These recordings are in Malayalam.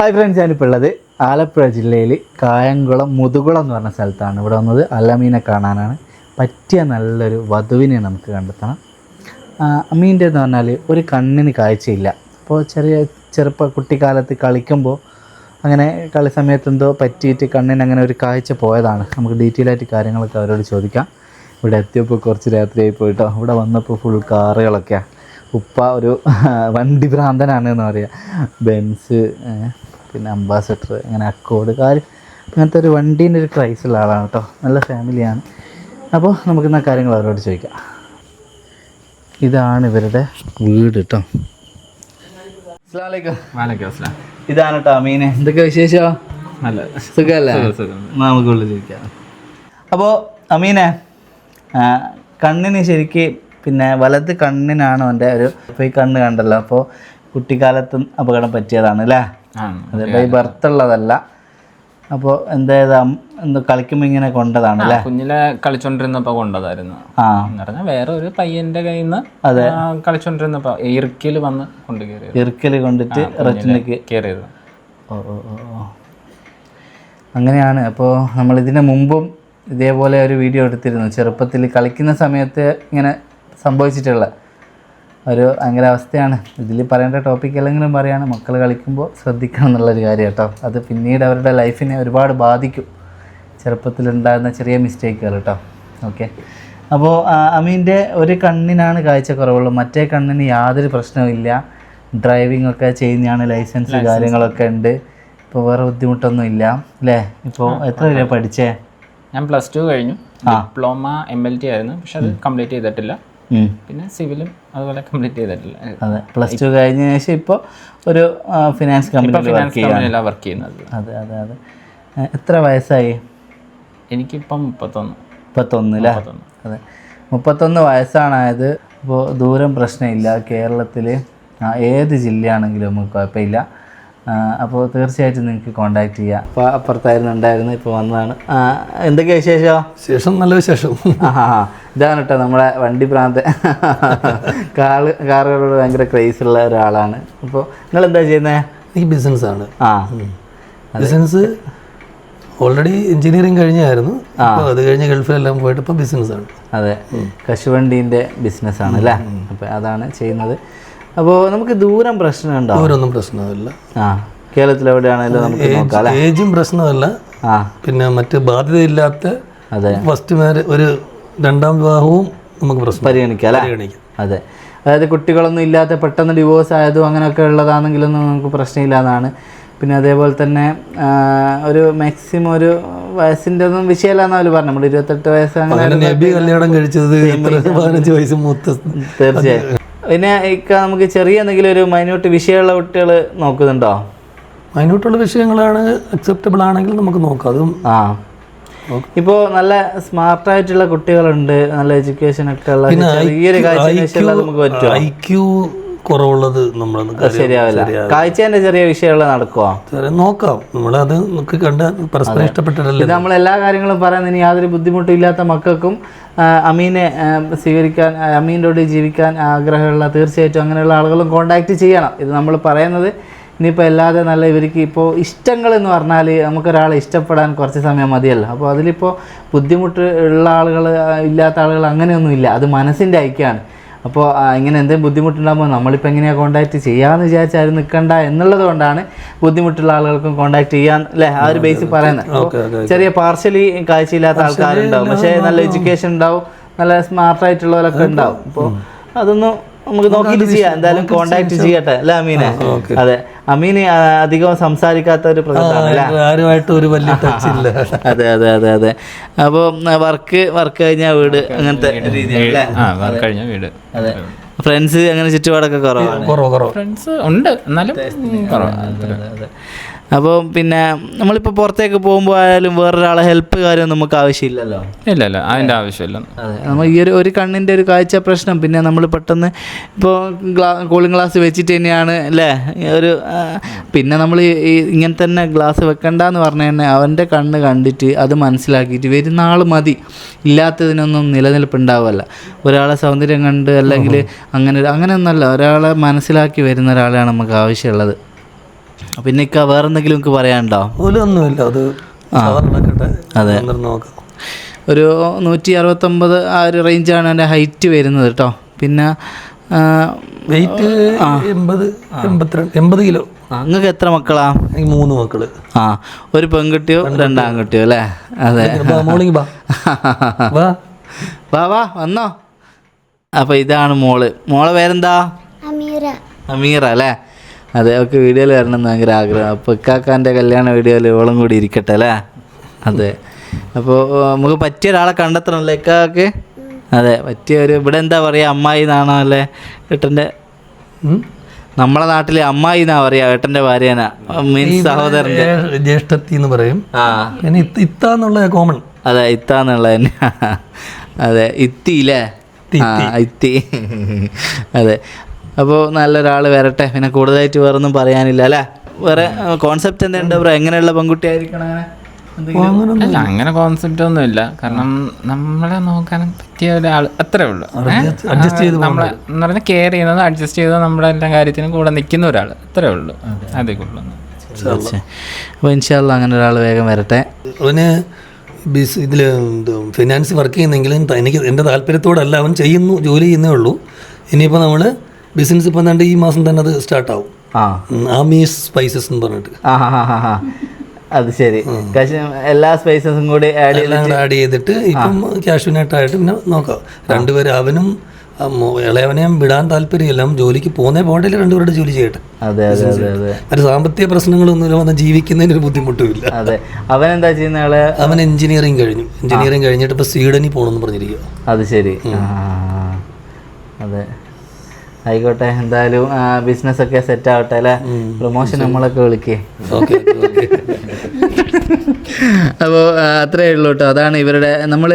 ഹായ് ഫ്രണ്ട്സ്, ഞാനിപ്പോൾ ഉള്ളത് ആലപ്പുഴ ജില്ലയിൽ കായംകുളം മുതുകുളം എന്ന് പറഞ്ഞ സ്ഥലത്താണ്. ഇവിടെ വന്നത് അലമീനെ കാണാനാണ്. പറ്റിയ നല്ലൊരു വധുവിനെ നമുക്ക് കണ്ടെത്തണം. അമീൻ്റെ എന്ന് പറഞ്ഞാൽ ഒരു കണ്ണിന് കാഴ്ചയില്ല. അപ്പോൾ കുട്ടിക്കാലത്ത് കളിക്കുമ്പോൾ അങ്ങനെ കളി സമയത്ത് എന്തോ പറ്റിയിട്ട് കണ്ണിന് അങ്ങനെ ഒരു കാഴ്ച പോയതാണ്. നമുക്ക് ഡീറ്റെയിൽ ആയിട്ട് കാര്യങ്ങളൊക്കെ അവരോട് ചോദിക്കാം. ഇവിടെ എത്തിയപ്പോൾ കുറച്ച് രാത്രിയായി പോയിട്ടോ. ഇവിടെ വന്നപ്പോൾ ഫുൾ കാറുകളൊക്കെയാണ്. ഉപ്പ ഒരു വണ്ടി ഭ്രാന്തനാണ് എന്ന് പറയാം. ബെൻസ്, പിന്നെ അംബാസഡർ, അങ്ങനെ അക്കോഡ്, അങ്ങനത്തെ ഒരു വണ്ടീൻ്റെ ഒരു ക്രൈസുള്ള ആളാണ് കേട്ടോ. നല്ല ഫാമിലിയാണ്. അപ്പോൾ നമുക്കിന്ന് കാര്യങ്ങൾ അവരോട് ചോദിക്കാം. ഇതാണ് ഇവരുടെ വീട് കേട്ടോ. അസ്സലാമലൈക്കും. ഇതാണ് കേട്ടോ അമീനെ. എന്തൊക്കെ വിശേഷം? നല്ല സുഖമല്ലേ? നമുക്കുള്ളിൽ ചോദിക്കാം. അപ്പോൾ അമീനെ, കണ്ണിന് ശരിക്ക് പിന്നെ വലത് കണ്ണിനാണ് അവൻ്റെ ഒരു, ഇപ്പോൾ ഈ കണ്ണ് കണ്ടല്ലോ. അപ്പോൾ കുട്ടിക്കാലത്തും അപകടം പറ്റിയതാണ് അല്ലേ? അതെ, ഈ ബർത്തുള്ളതല്ല. അപ്പോൾ എന്തോ കളിക്കുമ്പോൾ ഇങ്ങനെ കൊണ്ടതാണ് അല്ലേ? കുഞ്ഞിലെ കളിച്ചോണ്ടിരുന്നപ്പോൾ കൊണ്ടതായിരുന്നു. പറഞ്ഞാൽ വേറെ ഒരു പയ്യന്റെ കയ്യിൽ നിന്ന് അതെ കളിച്ചോണ്ടിരുന്നപ്പോൾ ഇറുക്കിൽ വന്ന് ഇറുക്കൽ കൊണ്ടിട്ട് റെറ്റിനക്ക് കയറിയത്. ഓ അങ്ങനെയാണ്. അപ്പോൾ നമ്മളിതിന് മുമ്പും ഇതേപോലെ ഒരു വീഡിയോ എടുത്തിരുന്നു. ചെറുപ്പത്തിൽ കളിക്കുന്ന സമയത്ത് ഇങ്ങനെ സംഭവിച്ചിട്ടുള്ള ഒരു ഭയങ്കര അവസ്ഥയാണ്. ഇതിൽ പറയേണ്ട ടോപ്പിക് അല്ലെങ്കിലും പറയാണ്, മക്കൾ കളിക്കുമ്പോൾ ശ്രദ്ധിക്കണം എന്നുള്ളൊരു കാര്യം കേട്ടോ. അത് പിന്നീട് അവരുടെ ലൈഫിനെ ഒരുപാട് ബാധിക്കും, ചെറുപ്പത്തിലുണ്ടാകുന്ന ചെറിയ മിസ്റ്റേക്കുകൾ കേട്ടോ. ഓക്കെ. അപ്പോൾ അമീൻ്റെ ഒരു കണ്ണിനാണ് കാഴ്ച കുറവുള്ളൂ, മറ്റേ കണ്ണിന് യാതൊരു പ്രശ്നവുമില്ല. ഡ്രൈവിംഗ് ഒക്കെ ചെയ്യുന്നതാണ്, ലൈസൻസ് കാര്യങ്ങളൊക്കെ ഉണ്ട്. ഇപ്പോൾ വേറെ ബുദ്ധിമുട്ടൊന്നും ഇല്ല അല്ലേ? ഇപ്പോൾ എത്ര വരെ പഠിച്ചേ? ഞാൻ +2 കഴിഞ്ഞു. ഡിപ്ലോമ MLT ആയിരുന്നു, പക്ഷെ അത് കംപ്ലീറ്റ് ചെയ്തിട്ടില്ല. പിന്നെ സിവിലും അതുപോലെ കംപ്ലീറ്റ് ചെയ്തിട്ടില്ല. അതെ, +2 കഴിഞ്ഞ ശേഷം ഇപ്പോൾ ഒരു ഫിനാൻസ് കമ്പനിയിൽ വർക്ക് ചെയ്യുന്നത്. അതെ അതെ അതെ. എത്ര വയസ്സായി? എനിക്കിപ്പം 31 അല്ലേ? അതെ, 31 വയസ്സാണായത്. അപ്പോൾ ദൂരം പ്രശ്നമില്ല. കേരളത്തിൽ ഏത് ജില്ലയാണെങ്കിലും നമുക്ക് കുഴപ്പമില്ല. അപ്പോൾ തീർച്ചയായിട്ടും നിങ്ങൾക്ക് കോൺടാക്ട് ചെയ്യാം. അപ്പോൾ അപ്പുറത്തായിരുന്നു ഉണ്ടായിരുന്നു, ഇപ്പോൾ വന്നതാണ്. എന്തൊക്കെയാ വിശേഷം? നല്ല വിശേഷം. ഇതാണ് കേട്ടോ നമ്മുടെ വണ്ടി ഭ്രാന്തൻ. കാറുകളോട് ഭയങ്കര ക്രേസ് ഉള്ള ഒരാളാണ്. അപ്പോൾ നിങ്ങൾ എന്താ ചെയ്യുന്നത്? ഈ ബിസിനസ്സാണ്. ബിസിനസ് ഓൾറെഡി എഞ്ചിനീയറിങ് കഴിഞ്ഞായിരുന്നു. അത് കഴിഞ്ഞ് ഗൾഫിലെല്ലാം പോയിട്ട് ഇപ്പോൾ ബിസിനസ്സാണ്. അതെ, കശുവണ്ടീൻ്റെ ബിസിനസ്സാണ് അല്ലേ? അപ്പോൾ അതാണ് ചെയ്യുന്നത്. അപ്പോൾ നമുക്ക് ദൂരം പ്രശ്നമുണ്ടോ? ദൂരമൊന്നും പ്രശ്നമില്ല. കേരളത്തിൽ എവിടെയാണെങ്കിലും നമുക്ക് നോക്കാം. ഏജും പ്രശ്നമല്ല. പിന്നെ മറ്റ് ബാധ്യതയില്ലാത്ത ഫസ്റ്റ് ഒരു രണ്ടാം വിവാഹവും നമുക്ക് പരിഗണിക്കാം. അതെ, അതായത് കുട്ടികളൊന്നും ഇല്ലാത്ത പെട്ടെന്ന് ഡിവോഴ്സ് ആയതും അങ്ങനെയൊക്കെ ഉള്ളതാണെങ്കിലൊന്നും നമുക്ക് പ്രശ്നമില്ല എന്നാണ്. പിന്നെ അതേപോലെ തന്നെ ഒരു മാക്സിമം ഒരു വയസ്സിൻ്റെ ഒന്നും വിഷയമല്ലാന്ന് അവർ പറഞ്ഞു. നമ്മൾ 28 വയസ്സ് അങ്ങനെ കല്യാണം കഴിച്ചത് 15 വയസ്സ് മൂത്ത. തീർച്ചയായും. പിന്നെ നമുക്ക് ചെറിയ എന്തെങ്കിലും ഒരു മൈന്യൂട്ട് വിഷയമുള്ള കുട്ടികൾ നോക്കുന്നുണ്ടോ? മൈന്യൂട്ടുള്ള വിഷയങ്ങളാണ് അക്സെപ്റ്റബിൾ ആണെങ്കിൽ നമുക്ക് നോക്കാം. അതും ഇപ്പോൾ നല്ല സ്മാർട്ടായിട്ടുള്ള കുട്ടികളുണ്ട്, നല്ല എഡ്യൂക്കേഷൻ ഒക്കെ ഉള്ള. ചെറിയൊരു കാഴ്ച നമുക്ക് പറ്റുമോ? IQ കുറവുള്ളത് ശരിയാവില്ല. കാഴ്ചേന്റെ ചെറിയ വിഷയമുള്ള നടക്കുമോ? നോക്കാം. നമ്മളത് കണ്ട് പരസ്പരം ഇഷ്ടപ്പെട്ടിട്ടല്ലേ. ഇത് നമ്മൾ എല്ലാ കാര്യങ്ങളും പറയാൻ ഇനി യാതൊരു ബുദ്ധിമുട്ടും ഇല്ലാത്ത മക്കൾക്കും അമീനെ സ്വീകരിക്കാൻ, അമീൻ്റെ കൂടെ ജീവിക്കാൻ ആഗ്രഹമുള്ള തീർച്ചയായിട്ടും അങ്ങനെയുള്ള ആളുകളും കോൺടാക്റ്റ് ചെയ്യണം. ഇത് നമ്മൾ പറയുന്നത് ഇനിയിപ്പോൾ അല്ലാതെ നല്ല ഇവർക്ക് ഇപ്പോൾ ഇഷ്ടങ്ങൾ എന്ന് പറഞ്ഞാൽ നമുക്കൊരാളെ ഇഷ്ടപ്പെടാൻ കുറച്ച് സമയം മതിയല്ലോ. അപ്പോൾ അതിലിപ്പോൾ ബുദ്ധിമുട്ട് ഉള്ള ആളുകൾ ഇല്ലാത്ത ആളുകൾ അങ്ങനെയൊന്നുമില്ല. അത് മനസ്സിൻ്റെ ഐക്യമാണ്. അപ്പോൾ ഇങ്ങനെ എന്തെങ്കിലും ബുദ്ധിമുട്ടുണ്ടാകുമ്പോൾ നമ്മളിപ്പോൾ എങ്ങനെയാണ് കോൺടാക്റ്റ് ചെയ്യാമെന്ന് വിചാരിച്ചാൽ നിൽക്കണ്ട എന്നുള്ളത് കൊണ്ടാണ് ബുദ്ധിമുട്ടുള്ള ആളുകൾക്കും കോൺടാക്റ്റ് ചെയ്യാൻ അല്ലേ ആ ഒരു ബേസിൽ പറയുന്നത്. ചെറിയ പാർഷ്യലി കാഴ്ചയില്ലാത്ത ആൾക്കാരുണ്ടാവും, പക്ഷേ നല്ല എഡ്യൂക്കേഷൻ ഉണ്ടാവും, നല്ല സ്മാർട്ടായിട്ടുള്ളവരൊക്കെ ഉണ്ടാവും. അപ്പോൾ അതൊന്നും നമുക്ക് നോക്കിയിട്ട് ചെയ്യാം. എന്തായാലും കോൺടാക്ട് ചെയ്യട്ടെ അല്ലേ അമീനെ? അതെ, അമീന് അധികം സംസാരിക്കാത്ത ഒരു ആരുമായിട്ട് ഒരു വലിയ ടച്ച് ഇല്ല. അതെ അതെ അതെ അതെ. അപ്പോൾ വർക്ക് കഴിഞ്ഞ വീട് അങ്ങനത്തെ രീതിയല്ലേ? അതെ, ഫ്രണ്ട്സ് അങ്ങനെ ചുറ്റുപാടൊക്കെ കുറവാണ്. ഫ്രണ്ട്സ് ഉണ്ട് എന്നാലും കുറവാണ്. അപ്പോൾ പിന്നെ നമ്മളിപ്പോൾ പുറത്തേക്ക് പോകുമ്പോൾ ആയാലും വേറൊരാളെ ഹെൽപ്പ് കാര്യം നമുക്ക് ആവശ്യമില്ലല്ലോ. ഇല്ല അതിൻ്റെ ആവശ്യമില്ല. അതെ, നമ്മൾ ഈ ഒരു കണ്ണിൻ്റെ ഒരു കാഴ്ച പ്രശ്നം, പിന്നെ നമ്മൾ പെട്ടെന്ന് ഇപ്പോൾ കൂളിംഗ് ഗ്ലാസ് വെച്ചിട്ട് തന്നെയാണ് അല്ലേ ഒരു, പിന്നെ നമ്മൾ ഈ ഇങ്ങനെ തന്നെ ഗ്ലാസ് വെക്കണ്ടെന്ന് പറഞ്ഞു തന്നെ അവൻ്റെ കണ്ണ് കണ്ടിട്ട് അത് മനസ്സിലാക്കിയിട്ട് വരുന്ന ആൾ മതി. ഇല്ലാത്തതിനൊന്നും നിലനിൽപ്പുണ്ടാവുമല്ല. ഒരാളെ സൗന്ദര്യം കണ്ട് അല്ലെങ്കിൽ അങ്ങനെയൊന്നല്ല, ഒരാളെ മനസ്സിലാക്കി വരുന്ന ഒരാളെയാണ് നമുക്ക് ആവശ്യമുള്ളത്. പിന്നെ ഇക്ക വേറെ എന്തെങ്കിലും നിങ്ങൾക്ക് പറയാനുണ്ടോ? ഒന്നുമില്ല, അത് നടക്കട്ടെ. അതെ, നോക്കാം. ഒരു 169 ആ ഒരു റേഞ്ചാണ് എൻ്റെ ഹൈറ്റ് വരുന്നത് കേട്ടോ. പിന്നെ വെയിറ്റ് 80 കിലോ. നിങ്ങൾക്ക് എത്ര മക്കളാ? എനിക്ക് 3 മക്കള്. ഒരു പെൺകുട്ടിയോ 2 ആൺകുട്ടിയോ അല്ലേ? അതെ. വാ വന്നോ. അപ്പോൾ ഇതാണ് മോളെ പേരെന്താ? അമീറ അല്ലേ? അതെ, അവൾക്ക് വീഡിയോയിൽ വരണം എന്ന് ഭയങ്കര ആഗ്രഹം. അപ്പോൾ ഇക്കാക്കാൻ്റെ കല്യാണ വീഡിയോയിൽ ഓളം കൂടി ഇരിക്കട്ടെ അല്ലേ? അതെ. അപ്പോൾ നമുക്ക് പറ്റിയ ഒരാളെ കണ്ടെത്തണമല്ലേ ഇക്കാക്ക്? അതെ, പറ്റിയൊരു, ഇവിടെ എന്താ പറയുക, അമ്മായി എന്നാണോ അല്ലേ ഏട്ടൻ്റെ? നമ്മളെ നാട്ടിൽ അമ്മായി എന്നാ പറയാ, ഏട്ടൻ്റെ ഭാര്യനാ, മീൻസ് സഹോദരൻ്റെ ജ്യേഷ്ഠത്തി എന്ന് പറയും. പിന്നെ ഇത്താന്നുള്ള കോമൺ. അതെ, ഇത്താന്നുള്ള തന്നെ. അതെ, ഇത്തിയില്ലേ? ഇത്തി. അതെ. അപ്പോൾ നല്ലൊരാൾ വരട്ടെ. പിന്നെ കൂടുതലായിട്ട് വേറൊന്നും പറയാനില്ല അല്ലേ? വേറെ കോൺസെപ്റ്റ് എന്താ ബ്രോ? എങ്ങനെയുള്ള പെൺകുട്ടി ആയിരിക്കണം? അല്ല, അങ്ങനെ കോൺസെപ്റ്റ് ഒന്നുമില്ല. കാരണം നമ്മളെ നോക്കാൻ പറ്റിയ ഒരാൾ അത്രേ ഉള്ളൂ. നമ്മളെ എന്ന് പറഞ്ഞാൽ കെയർ ചെയ്യുന്നത്, അഡ്ജസ്റ്റ് ചെയ്ത് നമ്മുടെ എല്ലാ കാര്യത്തിനും കൂടെ നിൽക്കുന്ന ഒരാൾ അത്രേ ഉള്ളൂ. അതേ ഉള്ളൂ. അപ്പോൾ ഇൻഷാ അല്ലാഹ് അങ്ങനെ ഒരാൾ വേഗം വരട്ടെ. അവന് ഇതിൽ ഫിനാൻസ് വർക്ക് ചെയ്യുന്നെങ്കിലും എനിക്ക് എൻ്റെ താല്പര്യത്തോടല്ല അവൻ ജോലി ചെയ്യുന്നേ ഉള്ളൂ. ഇനിയിപ്പോൾ നമ്മൾ ബിസിനസ് ഇപ്പം എന്താണ്ട് ഈ മാസം തന്നെ അത് സ്റ്റാർട്ടാവും. ആമീസ് സ്പൈസസ് എന്ന് പറഞ്ഞിട്ട്. അത് ശരി. എല്ലാ സ്പൈസസും കൂടി ആഡ് ചെയ്തിട്ട് ഇപ്പം ക്യാഷ്യൂനായിട്ടായിട്ട് പിന്നെ നോക്കാം. രണ്ടുപേരും, അവനും ഇളയവനെയും വിടാൻ താല്പര്യമില്ല. ജോലിക്ക് പോകേണ്ടില്ല, രണ്ടുപേരുടെ ജോലി ചെയ്യട്ടെ. അതെ അതെ അതെ അതെ. ഒരു സാമ്പത്തിക പ്രശ്നങ്ങളൊന്നുമില്ല, വന്ന് ജീവിക്കുന്നതിന് ഒരു ബുദ്ധിമുട്ടുമില്ല. അതെ. അവനെന്താ ചെയ്യുന്ന ആള്? അവൻ എഞ്ചിനീയറിംഗ് കഴിഞ്ഞിട്ട് ഇപ്പോൾ സ്വീഡനിൽ പോകണമെന്ന് പറഞ്ഞിരിക്കുക. അത് ശരി. അതെ, ആയിക്കോട്ടെ. എന്തായാലും ബിസിനസ്സൊക്കെ സെറ്റ് ആവട്ടെ അല്ലേ? പ്രൊമോഷൻ നമ്മളൊക്കെ വിളിക്കേ. അപ്പോൾ അത്രയേ ഉള്ളൂ കേട്ടോ. അതാണ് ഇവരുടെ, നമ്മൾ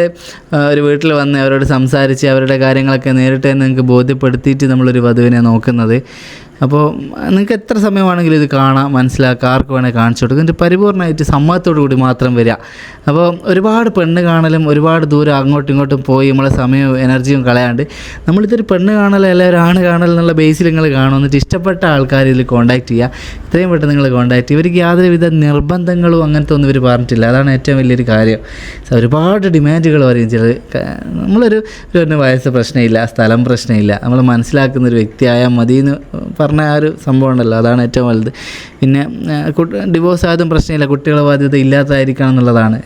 ഒരു വീട്ടിൽ വന്ന് അവരോട് സംസാരിച്ച് അവരുടെ കാര്യങ്ങളൊക്കെ നേരിട്ട് തന്നെ നിങ്ങൾക്ക് ബോധ്യപ്പെടുത്തിയിട്ട് നമ്മളൊരു വധുവിനെ നോക്കുന്നത്. അപ്പോൾ നിങ്ങൾക്ക് എത്ര സമയമാണെങ്കിലും ഇത് കാണാം, മനസ്സിലാക്കാം, ആർക്ക് വേണമെങ്കിൽ കാണിച്ചു കൊടുക്കും. എന്നിട്ട് പരിപൂർണ്ണമായിട്ട് സമ്മതത്തോടു കൂടി മാത്രം വരിക. അപ്പോൾ ഒരുപാട് പെണ്ണ് കാണലും ഒരുപാട് ദൂരം അങ്ങോട്ടും ഇങ്ങോട്ടും പോയി നമ്മളെ സമയവും എനർജിയും കളയാണ്ട് നമ്മളിതൊരു പെണ്ണ് കാണൽ അല്ല ഒരു ആണ് കാണൽ എന്നുള്ള ബേസിൽ നിങ്ങൾ കാണും. എന്നിട്ട് ഇഷ്ടപ്പെട്ട ആൾക്കാർ ഇതിൽ കോൺടാക്ട് ചെയ്യുക. എത്രയും പെട്ടെന്ന് നിങ്ങൾ കോൺടാക്ട് ചെയ്യുക. ഇവർക്ക് യാതൊരുവിധ നിർബന്ധങ്ങളും അങ്ങനത്തെ ഒന്നും ഇവർ പറഞ്ഞിട്ടില്ല. അതാണ് ഏറ്റവും വലിയൊരു കാര്യം. ഒരുപാട് ഡിമാൻഡുകൾ പറയും ചിലർ. നമ്മളൊരു വയസ്സ് പ്രശ്നമില്ല, സ്ഥലം പ്രശ്നമില്ല, നമ്മൾ മനസ്സിലാക്കുന്നൊരു വ്യക്തിയായാൽ മതി എന്ന് പറഞ്ഞ ആ ഒരു സംഭവം ഉണ്ടല്ലോ, അതാണ് ഏറ്റവും വലുത്. പിന്നെ ഡിവോഴ്സ് ആയതും പ്രശ്നമില്ല, കുട്ടികളെ ബാധ്യത ഇല്ലാത്തതായിരിക്കണം എന്നുള്ളതാണ്.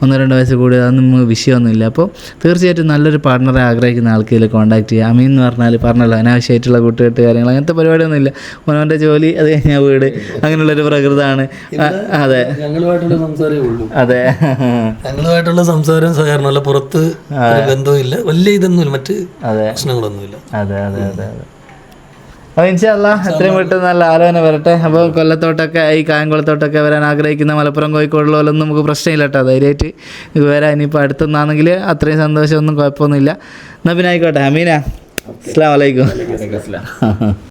1-2 വയസ്സ് കൂടി അതൊന്നും വിഷയമൊന്നുമില്ല. അപ്പോൾ തീർച്ചയായിട്ടും നല്ലൊരു പാർട്ണറെ ആഗ്രഹിക്കുന്ന ആൾക്കാർ കോൺടാക്ട് ചെയ്യുക. അമീൻ എന്ന് പറഞ്ഞല്ലോ, അനാവശ്യമായിട്ടുള്ള കൂട്ടുകെട്ട് കാര്യങ്ങൾ അങ്ങനത്തെ പരിപാടിയൊന്നുമില്ല. ഓനോൻ്റെ ജോലി, അത് കഴിഞ്ഞാൽ വീട്, അങ്ങനെയുള്ളൊരു പ്രകൃതമാണ്. അതെ, ഞങ്ങളുമായിട്ടുള്ള സംസാരമേ ഉള്ളൂ. അതെ, ഞങ്ങളുമായിട്ടുള്ള സംസാരം സഹകരണമല്ല, പുറത്ത് ബന്ധമില്ല, വലിയ ഇതൊന്നുമില്ല, മറ്റ് പ്രശ്നങ്ങളൊന്നുമില്ല. അതെ അതെ അതെ അതെ. അപ്പോൾ ഇൻഷാ അല്ലാഹ് എത്രയും പെട്ടെന്ന് നല്ല ആലോചന വരട്ടെ. അപ്പോൾ കൊല്ലത്തോട്ടൊക്കെ ഈ കായംകുളത്തോട്ടൊക്കെ വരാൻ ആഗ്രഹിക്കുന്ന മലപ്പുറം കോഴിക്കോടുള്ളവരൊന്നും നമുക്ക് പ്രശ്നമില്ല കേട്ടോ, ധൈര്യമായിട്ട് വരാൻ. ഇനിയിപ്പോൾ അടുത്തുനിന്നാണെങ്കിൽ അത്രയും സന്തോഷമൊന്നും കുഴപ്പമൊന്നുമില്ല. എന്നാൽ പിന്നെ ആയിക്കോട്ടെ. അമീന, അസ്സലാമു അലൈക്കും.